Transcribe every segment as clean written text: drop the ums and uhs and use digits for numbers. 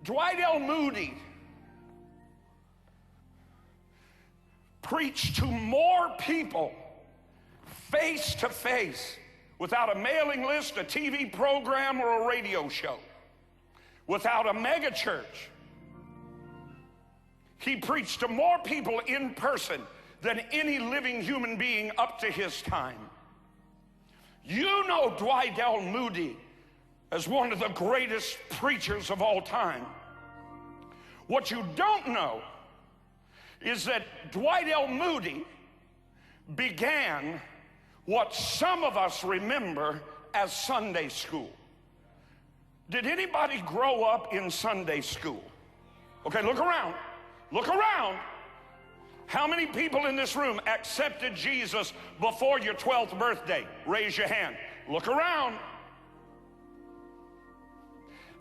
Dwight Moody preached to more people face to face without a mailing list, a TV program, or a radio show, without a mega church. He preached to more people in person than any living human being up to his time. You know Dwight Moody as one of the greatest preachers of all time. What you don't know is that Dwight Moody began what some of us remember as Sunday school. Did anybody grow up in Sunday school? Okay, look around. Look around. How many people in this room accepted Jesus before your 12th birthday? Raise your hand. Look around.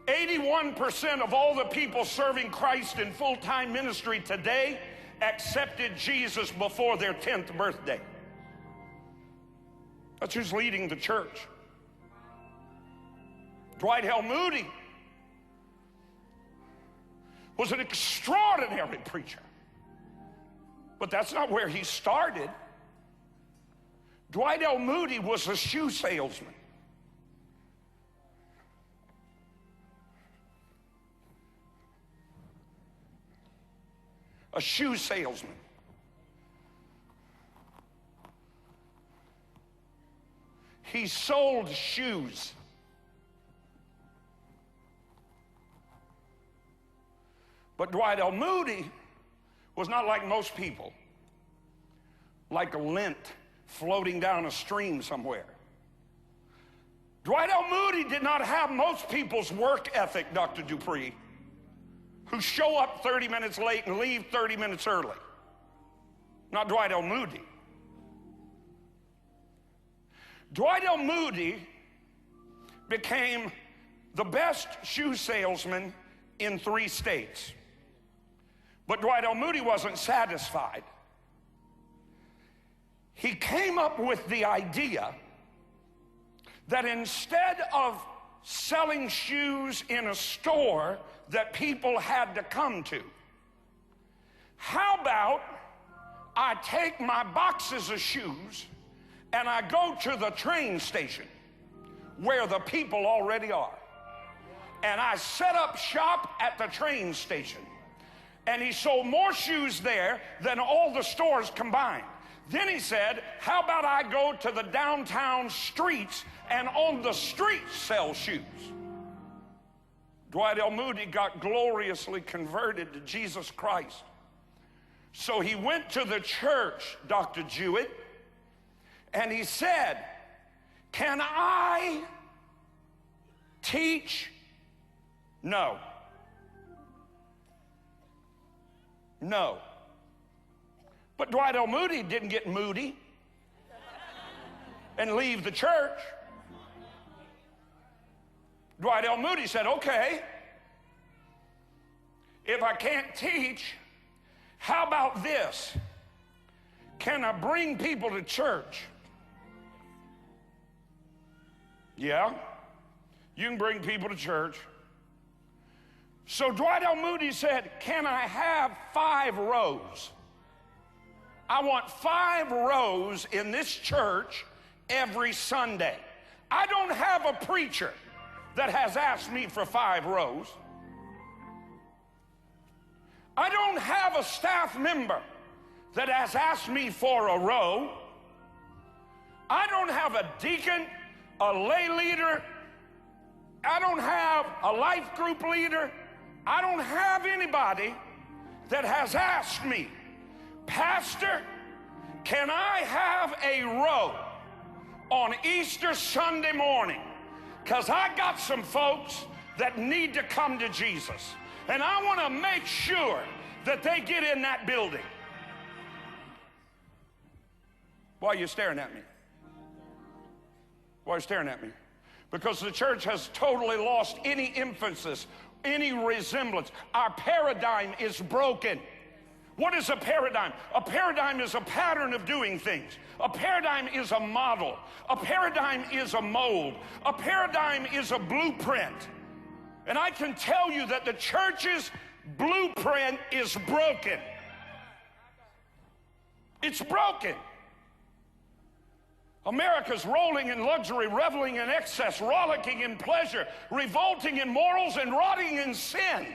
81% of all the people serving Christ in full-time ministry today accepted Jesus before their 10th birthday. That's who's leading the church. Dwight Moody was an extraordinary preacher. But that's not where he started. Dwight Moody was a shoe salesman. A shoe salesman. He sold shoes. But Dwight Moody was not like most people, like a lint floating down a stream somewhere. Dwight Moody did not have most people's work ethic, Dr. Dupree, who show up 30 minutes late and leave 30 minutes early. Not Dwight Moody. Dwight Moody became the best shoe salesman in 3 states. But Dwight Moody wasn't satisfied. He came up with the idea that instead of selling shoes in a store that people had to come to, how about I take my boxes of shoes and I go to the train station where the people already are, and I set up shop at the train station. And he sold more shoes there than all the stores combined. Then he said, how about I go to the downtown streets and on the streets sell shoes? Dwight Moody got gloriously converted to Jesus Christ. So he went to the church, Dr. Jewett, and he said, can I teach? No. No. But Dwight Moody didn't get moody and leave the church. Dwight Moody said, okay, if I can't teach, how about this? Can I bring people to church? Yeah, you can bring people to church. So Dwight Moody said, can I have 5 rows? I want 5 rows in this church every Sunday. I don't have a preacher that has asked me for 5 rows. I don't have a staff member that has asked me for a row. I don't have a deacon, a lay leader. I don't have a life group leader. I don't have anybody that has asked me, Pastor, can I have a row on Easter Sunday morning? Because I got some folks that need to come to Jesus, and I want to make sure that they get in that building. Why are you staring at me? Why are you staring at me? Because the church has totally lost any emphasis, any resemblance. Our paradigm is broken. What is a paradigm? A paradigm is a pattern of doing things. A paradigm is a model. A paradigm is a mold. A paradigm is a blueprint. And I can tell you that the church's blueprint is broken. It's broken. America's rolling in luxury, reveling in excess, rollicking in pleasure, revolting in morals, and rotting in sin.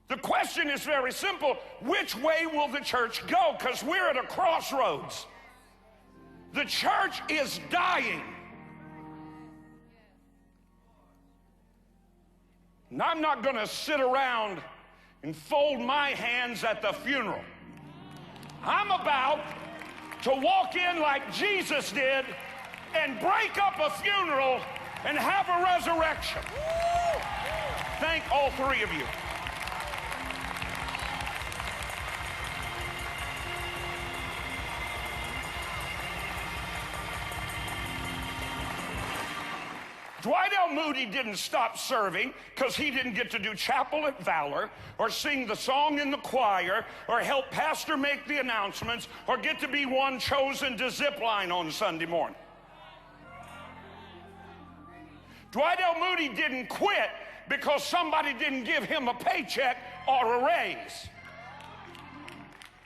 The question is very simple. Which way will the church go? Because we're at a crossroads. The church is dying. And I'm not going to sit around and fold my hands at the funeral. I'm about to walk in like Jesus did and break up a funeral and have a resurrection. Thank all three of you. Dwight Moody didn't stop serving because he didn't get to do chapel at Valor or sing the song in the choir or help pastor make the announcements or get to be one chosen to zip line on Sunday morning. Dwight Moody didn't quit because somebody didn't give him a paycheck or a raise.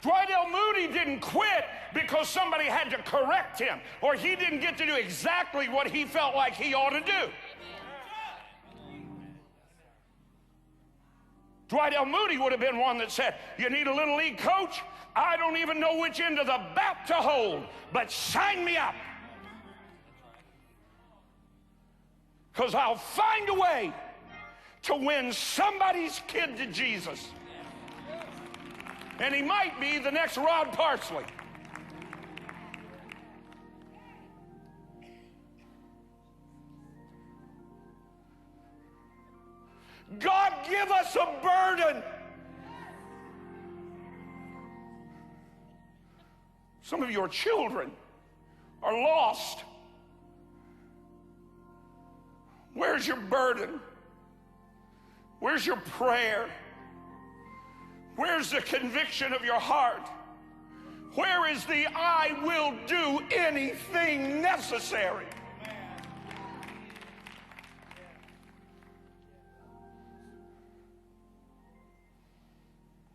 Dwight Moody didn't quit because somebody had to correct him or he didn't get to do exactly what he felt like he ought to do. Dwight Moody would have been one that said, you need a little league coach? I don't even know which end of the bat to hold, but sign me up. Because I'll find a way to win somebody's kid to Jesus. And he might be the next Rod Parsley. God, give us a burden. Some of your children are lost. Where's your burden? Where's your prayer? Where's the conviction of your heart? Where is the I will do anything necessary?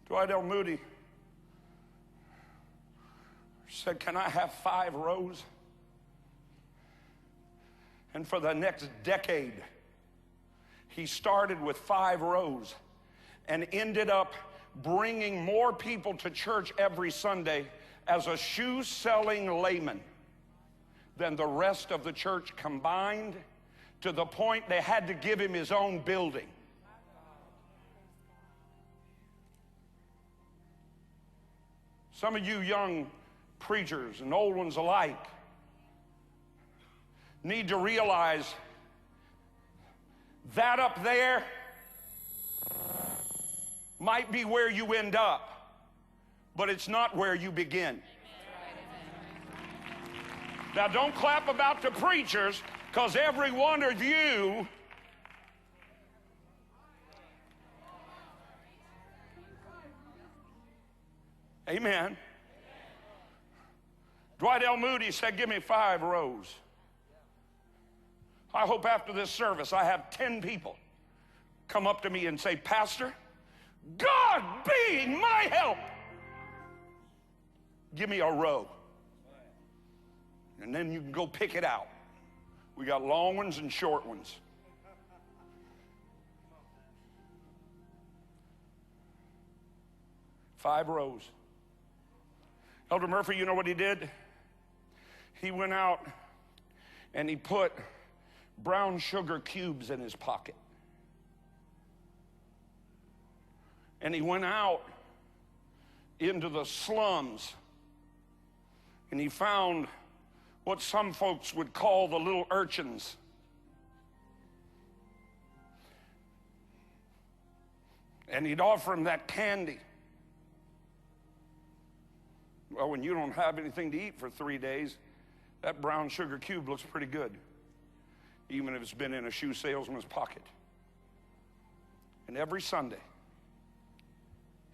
Dwight Moody said, can I have 5 rows? And for the next decade, he started with 5 rows and ended up bringing more people to church every Sunday as a shoe-selling layman than the rest of the church combined, to the point they had to give him his own building. Some of you young preachers and old ones alike need to realize that up there might be where you end up, but it's not where you begin. Now, don't clap about the preachers, because every one of you amen. Dwight Moody said, give me 5 rows. I hope after this service I have 10 people come up to me and say, Pastor, God being my help, give me a row. And then you can go pick it out. We got long ones and short ones. Five rows. Elder Murphy, you know what he did? He went out and he put brown sugar cubes in his pocket. And he went out into the slums and he found what some folks would call the little urchins. And he'd offer them that candy. Well, when you don't have anything to eat for 3 days, that brown sugar cube looks pretty good, even if it's been in a shoe salesman's pocket. And every Sunday,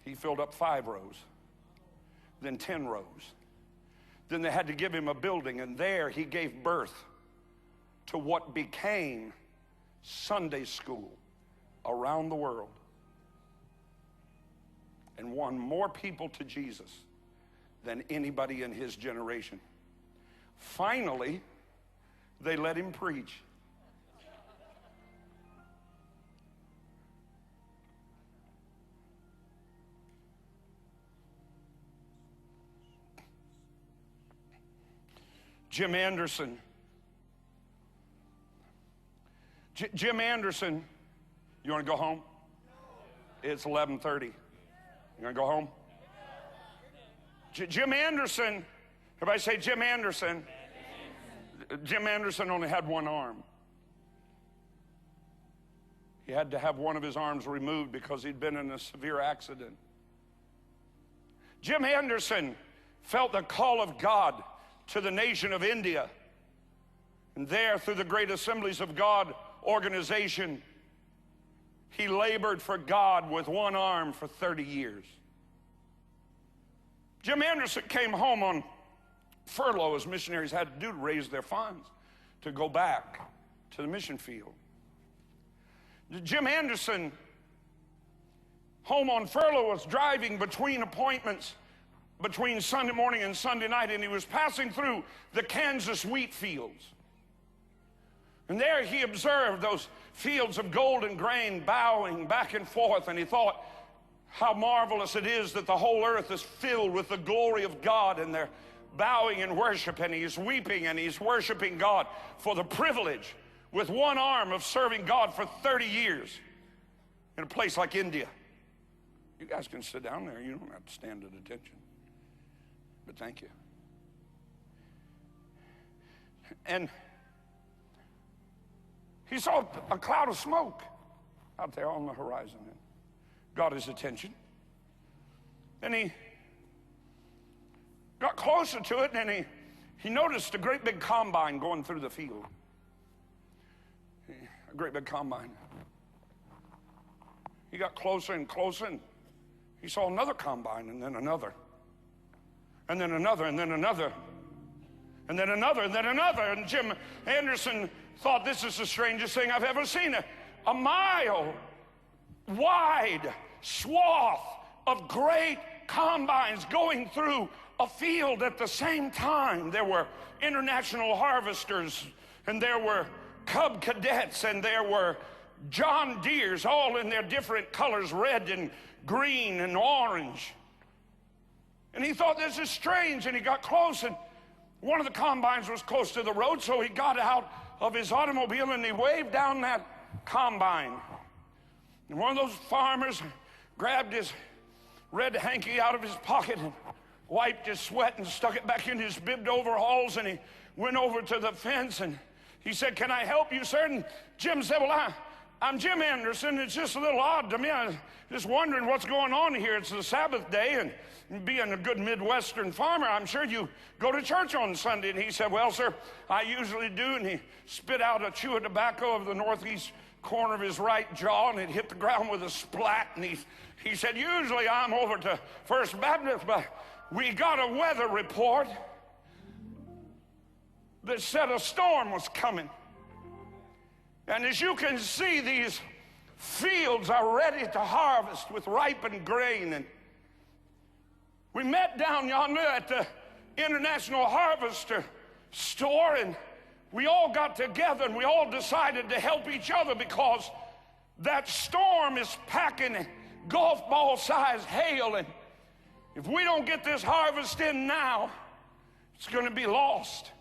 he filled up 5 rows, then 10 rows. Then they had to give him a building, and there he gave birth to what became Sunday school around the world and won more people to Jesus than anybody in his generation. Finally, they let him preach. Jim Anderson. Jim Anderson, you want to go home? It's 11:30. You want to go home? Jim Anderson, everybody say Jim Anderson. Jim Anderson only had one arm. He had to have one of his arms removed because he'd been in a severe accident. Jim Anderson felt the call of God to the nation of India. And there, through the Great Assemblies of God organization, he labored for God with one arm for 30 years. Jim Anderson came home on furlough, as missionaries had to do to raise their funds to go back to the mission field. Jim Anderson, home on furlough, was driving between appointments between Sunday morning and Sunday night, and he was passing through the Kansas wheat fields. And there he observed those fields of golden grain bowing back and forth, and he thought, how marvelous it is that the whole earth is filled with the glory of God, and they're bowing in worship, and he's weeping and he's worshiping God for the privilege with one arm of serving God for 30 years in a place like India. You guys can sit down there. You don't have to stand at attention. But thank you. And he saw a cloud of smoke out there on the horizon and got his attention. Then he got closer to it, and he noticed a great big combine going through the field. A great big combine. He got closer and closer, and he saw another combine, and then another. And then another, and then another. And then another, and then another. And Jim Anderson thought, this is the strangest thing I've ever seen. A mile wide swath of great combines going through a field at the same time. There were international harvesters, and there were Cub Cadets, and there were John Deeres, all in their different colors, red and green and orange. And he thought, this is strange, and he got close, and one of the combines was close to the road, so he got out of his automobile and he waved down that combine. And one of those farmers grabbed his red hanky out of his pocket and wiped his sweat and stuck it back in his bibbed overalls, and he went over to the fence and he said, can I help you, sir? And Jim said, well, I'm Jim Anderson. It's just a little odd to me. I'm just wondering what's going on here. It's the Sabbath day, and being a good Midwestern farmer, I'm sure you go to church on Sunday. And he said, well, sir, I usually do. And he spit out a chew of tobacco over the northeast corner of his right jaw, and it hit the ground with a splat. And he said, usually I'm over to First Baptist, but we got a weather report that said a storm was coming. And as you can see, these fields are ready to harvest with ripened grain. And we met down yonder at the International Harvester store, and we all got together and we all decided to help each other, because that storm is packing golf ball size hail, and if we don't get this harvest in now, it's going to be lost.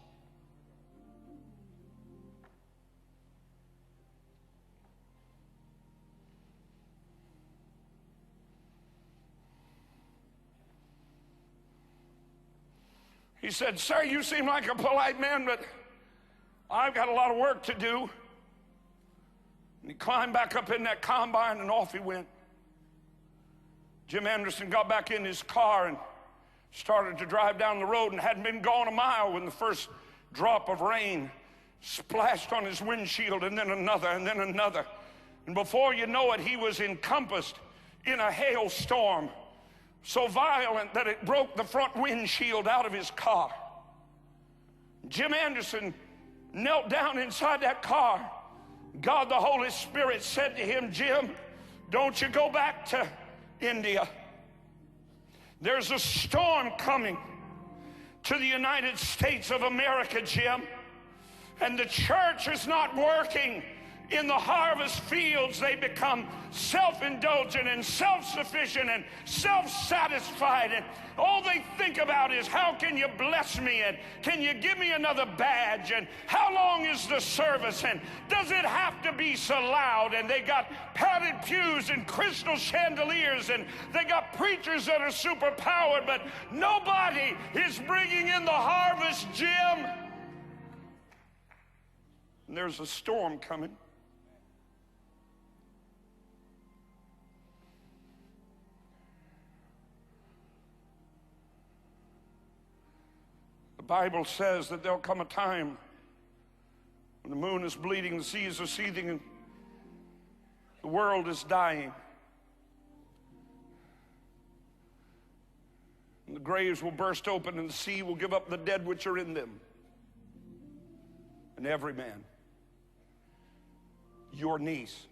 He said, sir, you seem like a polite man, but I've got a lot of work to do. And he climbed back up in that combine, and off he went. Jim Anderson got back in his car and started to drive down the road, and hadn't been gone a mile when the first drop of rain splashed on his windshield, and then another, and then another. And before you know it, he was encompassed in a hailstorm so violent that it broke the front windshield out of his car. Jim Anderson knelt down inside that car, God the Holy Spirit said to him, Jim, don't you go back to India. There's a storm coming to the United States of America, Jim, and the church is not working. In the harvest fields, they become self-indulgent and self-sufficient and self-satisfied, and all they think about is, how can you bless me, and can you give me another badge, and how long is the service, and does it have to be so loud? And they got padded pews and crystal chandeliers, and they got preachers that are super powered, but nobody is bringing in the harvest, Jim. And there's a storm coming. The Bible says that there'll come a time when the moon is bleeding, the seas are seething, and the world is dying. And the graves will burst open, and the sea will give up the dead which are in them. And every man, your niece,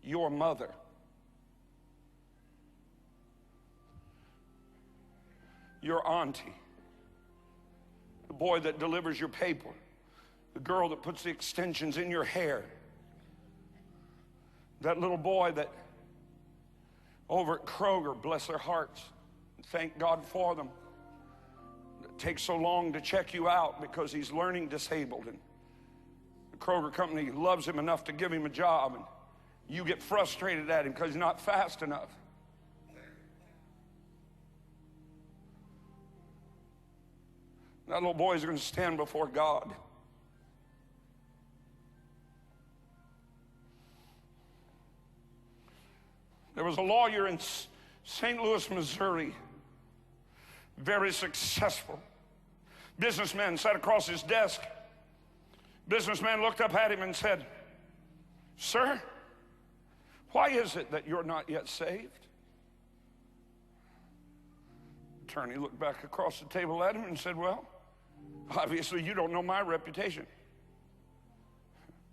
your mother, your auntie, the boy that delivers your paper, the girl that puts the extensions in your hair, that little boy that over at Kroger, bless their hearts, thank God for them, it takes so long to check you out because he's learning disabled, and the Kroger company loves him enough to give him a job, and you get frustrated at him because he's not fast enough. That little boy is going to stand before God. There was a lawyer in St. Louis, Missouri, very successful. Businessman sat across his desk. Businessman looked up at him and said, "Sir, why is it that you're not yet saved?" Attorney looked back across the table at him and said, "Well, obviously you don't know my reputation.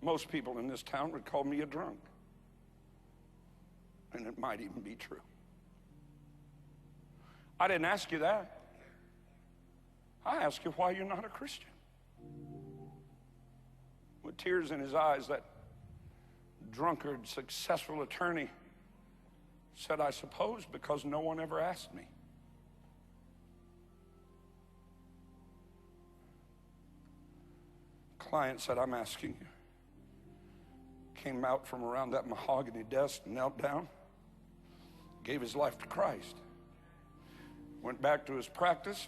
Most people in this town would call me a drunk. And it might even be true. I didn't ask you that. I asked you why you're not a Christian." With tears in his eyes, that drunkard, successful attorney said, "I suppose because no one ever asked me." Client said, "I'm asking you." Came out from around that mahogany desk, knelt down, gave his life to Christ. Went back to his practice.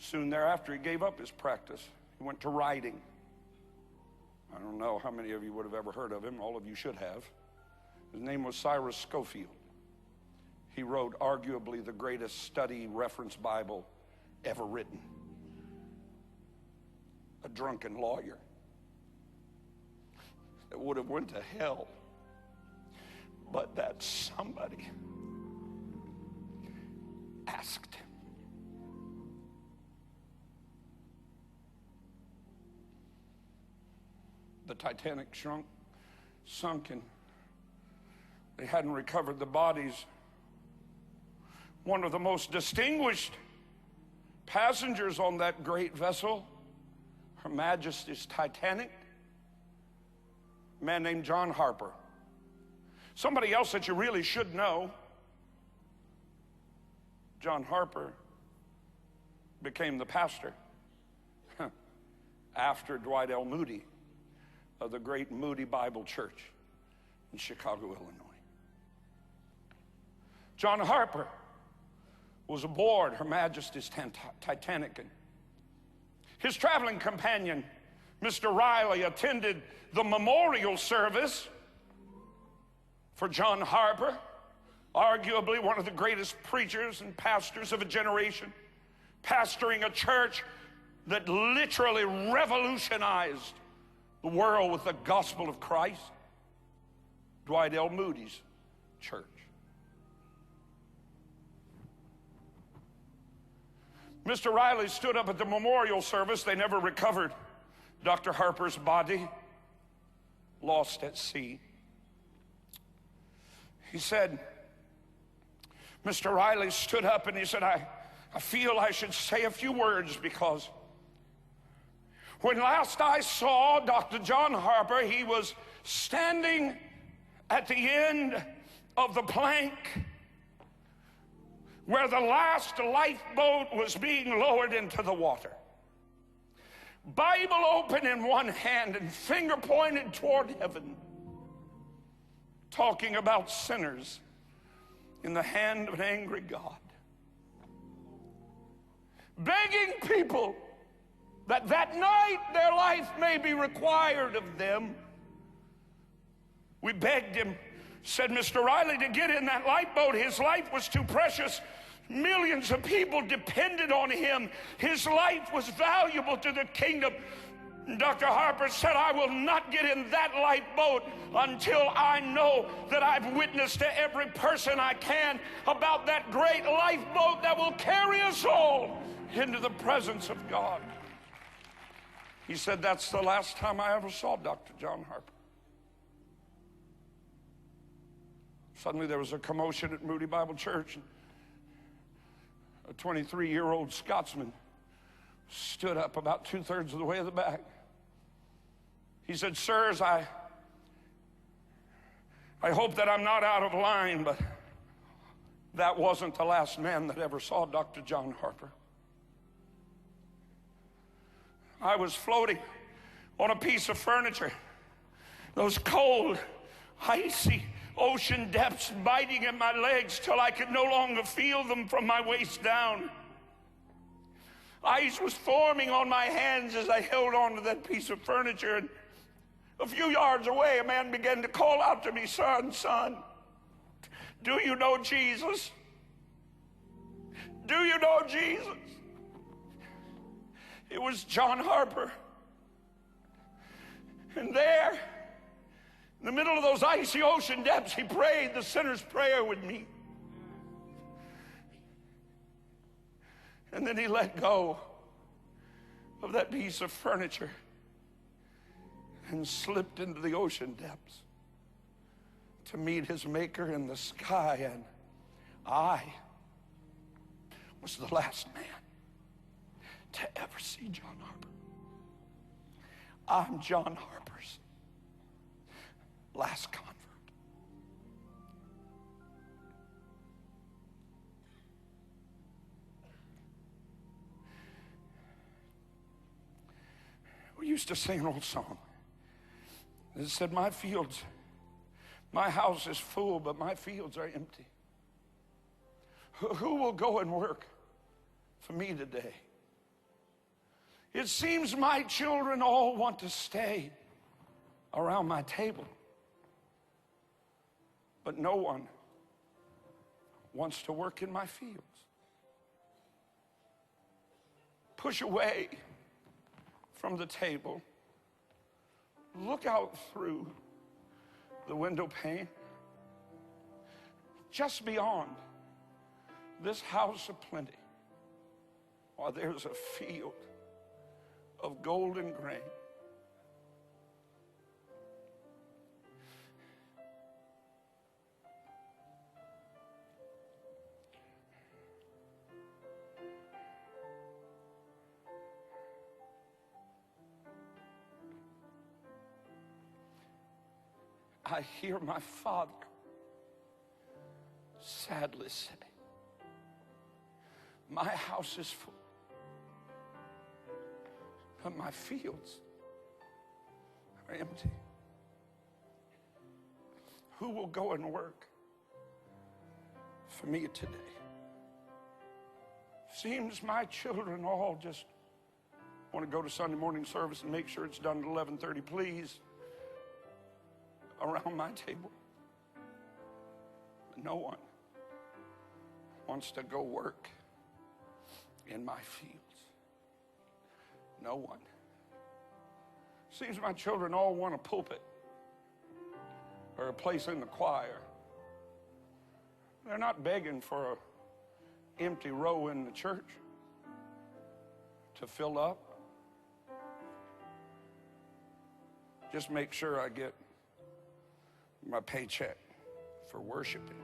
Soon thereafter, he gave up his practice. He went to writing. I don't know how many of you would have ever heard of him. All of you should have. His name was Cyrus Scofield. He wrote arguably the greatest study reference Bible ever written. A drunken lawyer that would have went to hell, but that somebody asked him. The Titanic sunk, and they hadn't recovered the bodies. One of the most distinguished passengers on that great vessel, Her Majesty's Titanic, a man named John Harper. Somebody else that you really should know, John Harper became the pastor after Dwight L. Moody of the great Moody Bible Church in Chicago, Illinois. John Harper was aboard Her Majesty's Titanic, and his traveling companion, Mr. Riley, attended the memorial service for John Harper, arguably one of the greatest preachers and pastors of a generation, pastoring a church that literally revolutionized the world with the gospel of Christ, Dwight L. Moody's church. Mr. Riley stood up at the memorial service. They never recovered Dr. Harper's body, lost at sea. He said, Mr. Riley stood up and he said, I feel I should say a few words, because when last I saw Dr. John Harper, he was standing at the end of the plank where the last lifeboat was being lowered into the water. Bible open in one hand and finger pointed toward heaven, talking about sinners in the hand of an angry God, begging people that night their life may be required of them. We begged him, said Mr. Riley, to get in that lifeboat. His life was too precious. Millions of people depended on him. His life was valuable to the kingdom. Dr. Harper said, I will not get in that lifeboat until I know that I've witnessed to every person I can about that great lifeboat that will carry us all into the presence of God. He said, that's the last time I ever saw Dr. John Harper. Suddenly there was a commotion at Moody Bible Church. A 23-year-old Scotsman stood up about 2/3 of the way to the back. He said, sirs, I hope that I'm not out of line, but that wasn't the last man that ever saw Dr. John Harper. I was floating on a piece of furniture, those cold, icy ocean depths biting at my legs till I could no longer feel them from my waist down. Ice was forming on my hands as I held on to that piece of furniture, and a few yards away a man began to call out to me, son, do you know Jesus? Do you know Jesus? It was John Harper. And there, in the middle of those icy ocean depths, he prayed the sinner's prayer with me. And then he let go of that piece of furniture and slipped into the ocean depths to meet his maker in the sky. And I was the last man to ever see John Harper. I'm John Harper's last convert. We used to sing an old song that said, my house is full, but my fields are empty. Who will go and work for me today? It seems my children all want to stay around my table, but no one wants to work in my fields. Push away from the table. Look out through the window pane. Just beyond this house of plenty, while there's a field of golden grain. I hear my Father sadly say, my house is full, but my fields are empty. Who will go and work for me today? Seems my children all just want to go to Sunday morning service and make sure it's done at 11:30, please, around my table. But no one wants to go work in my fields. No one. Seems my children all want a pulpit or a place in the choir. They're not begging for an empty row in the church. to fill up, just make sure I get my paycheck for worshiping.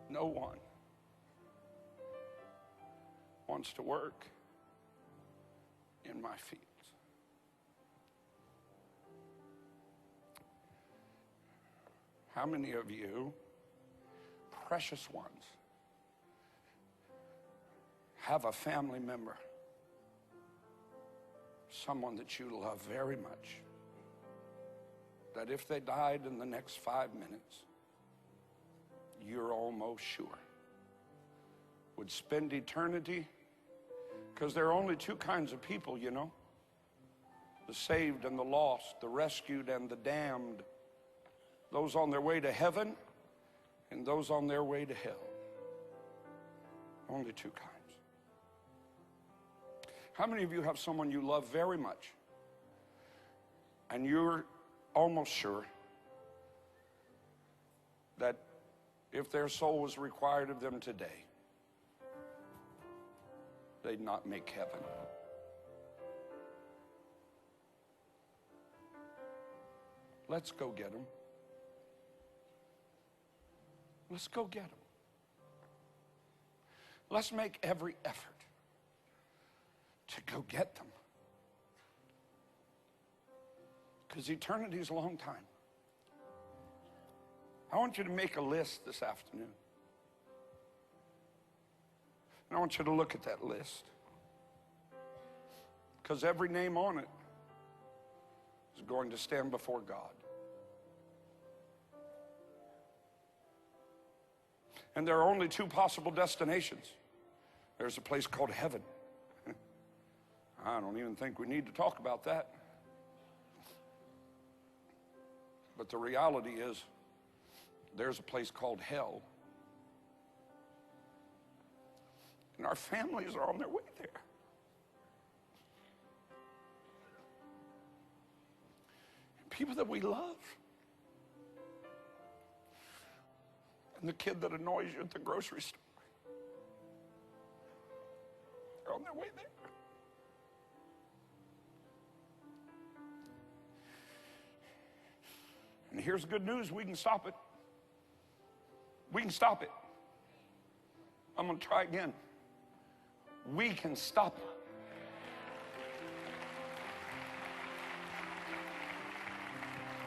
No one wants to work in my fields. How many of you, precious ones, have a family member, someone that you love very much, that if they died in the next 5 minutes, you're almost sure would spend eternity? Because there are only two kinds of people, you know, the saved and the lost, the rescued and the damned, those on their way to heaven and those on their way to hell. Only two kinds. How many of you have someone you love very much and you're almost sure that if their soul was required of them today, they'd not make heaven? Let's go get them. Let's go get them. Let's make every effort to go get them. Because eternity is a long time. I want you to make a list this afternoon. And I want you to look at that list. Because every name on it is going to stand before God. And there are only two possible destinations. There's a place called heaven. I don't even think we need to talk about that. But the reality is, there's a place called hell. And our families are on their way there. And people that we love. And the kid that annoys you at the grocery store. They're on their way there. And here's good news, we can stop it. We can stop it. I'm going to try again. We can stop it.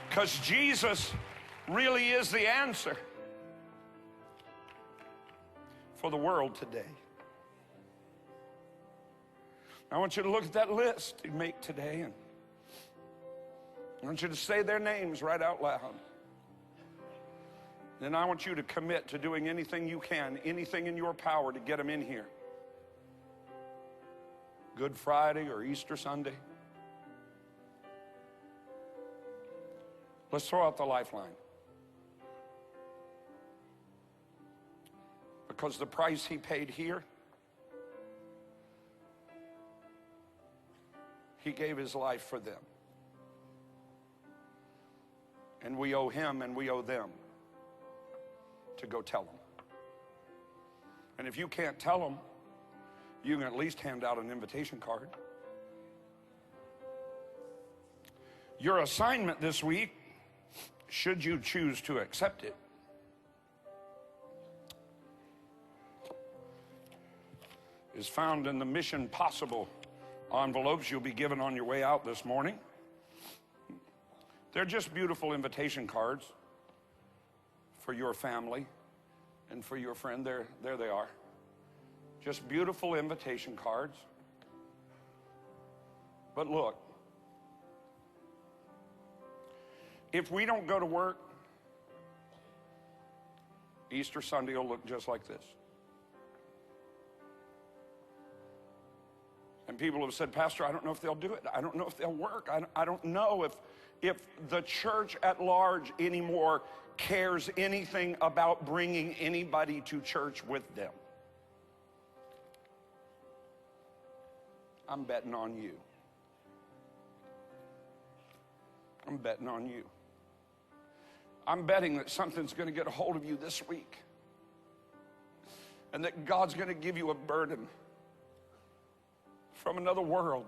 Because Jesus really is the answer for the world today. I want you to look at that list you make today, and I want you to say their names right out loud. Then I want you to commit to doing anything you can, anything in your power to get them in here. Good Friday or Easter Sunday. Let's throw out the lifeline. Because the price he paid here, he gave his life for them. And we owe him and we owe them to go tell them. And if you can't tell them, you can at least hand out an invitation card. Your assignment this week, should you choose to accept it, is found in the Mission Possible envelopes you'll be given on your way out this morning. They're just beautiful invitation cards for your family and for your friend. There they are. Just beautiful invitation cards. But look, if we don't go to work, Easter Sunday will look just like this. And people have said, Pastor, I don't know if they'll do it. I don't know if they'll work. I don't know if the church at large anymore cares anything about bringing anybody to church with them. I'm betting on you. I'm betting on you. I'm betting that something's going to get a hold of you this week. And that God's going to give you a burden from another world.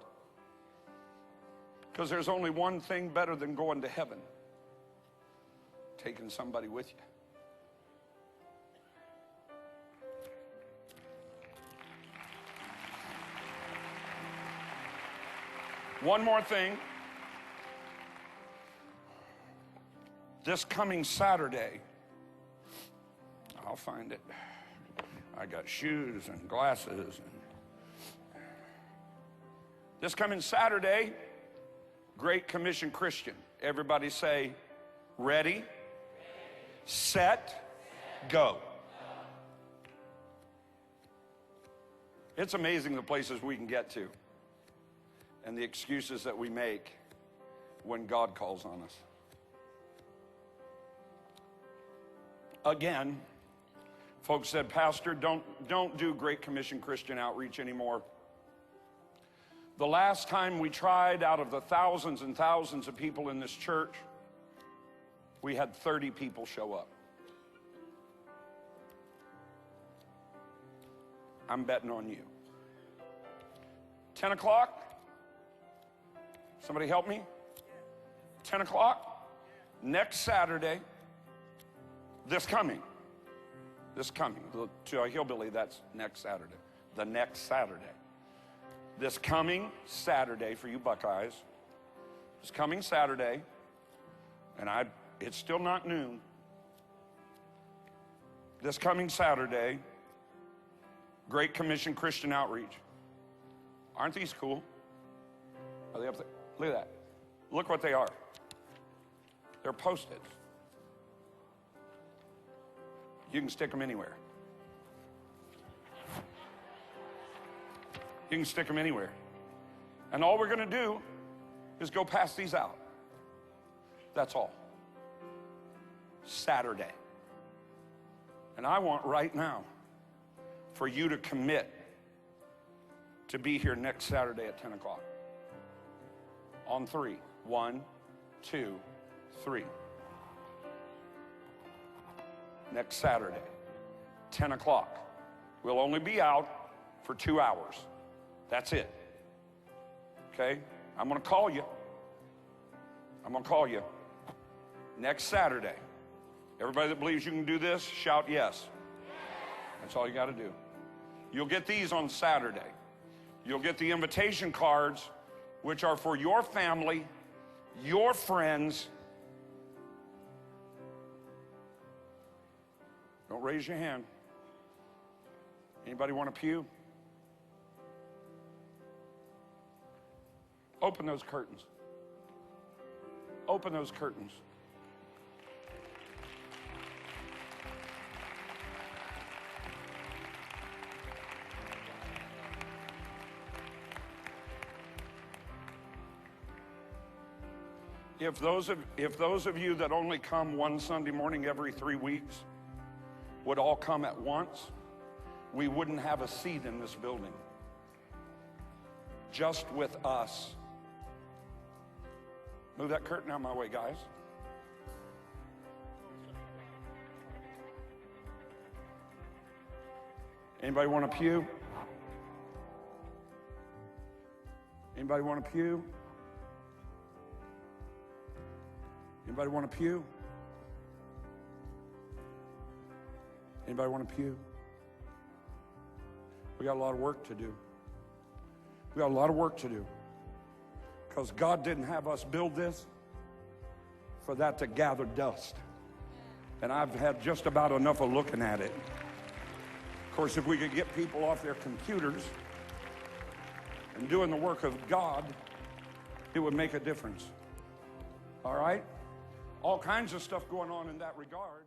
Because there's only one thing better than going to heaven: taking somebody with you. One more thing. This coming Saturday, I'll find it. I got shoes and glasses. This coming Saturday, Great Commission Christian. Everybody say, ready, set, go. It's amazing the places we can get to and the excuses that we make when God calls on us. Again, folks said, Pastor, don't do Great Commission Christian outreach anymore. The last time we tried, out of the thousands and thousands of people in this church, we had 30 people show up. I'm betting on you. 10 o'clock? Somebody help me? 10 o'clock? Next Saturday, this coming. To a hillbilly, that's next Saturday. The next Saturday. This coming Saturday for you Buckeyes. This coming Saturday, and it's still not noon. This coming Saturday, Great Commission Christian Outreach. Aren't these cool? Are they up there? Look at that. Look what they are. They're Post-its. You can stick them anywhere. You can stick them anywhere. And all we're going to do is go pass these out. That's all. Saturday. And I want right now for you to commit to be here next Saturday at 10 o'clock. On 3. 1, 2, 3. Next Saturday, 10 o'clock. We'll only be out for 2 hours. That's it. Okay? I'm going to call you. Next Saturday. Everybody that believes you can do this, shout yes. That's all you got to do. You'll get these on Saturday. You'll get the invitation cards, which are for your family, your friends. Don't raise your hand. Anybody want a pew? Open those curtains. Open those curtains. If those of you that only come one Sunday morning every 3 weeks would all come at once, we wouldn't have a seat in this building. Just with us. Move that curtain out of my way, guys. Anybody want a pew? Anybody want a pew? Anybody want a pew? Anybody want a pew? We got a lot of work to do. We got a lot of work to do. Because God didn't have us build this for that to gather dust. And I've had just about enough of looking at it. Of course, if we could get people off their computers and doing the work of God, it would make a difference. All right? All kinds of stuff going on in that regard.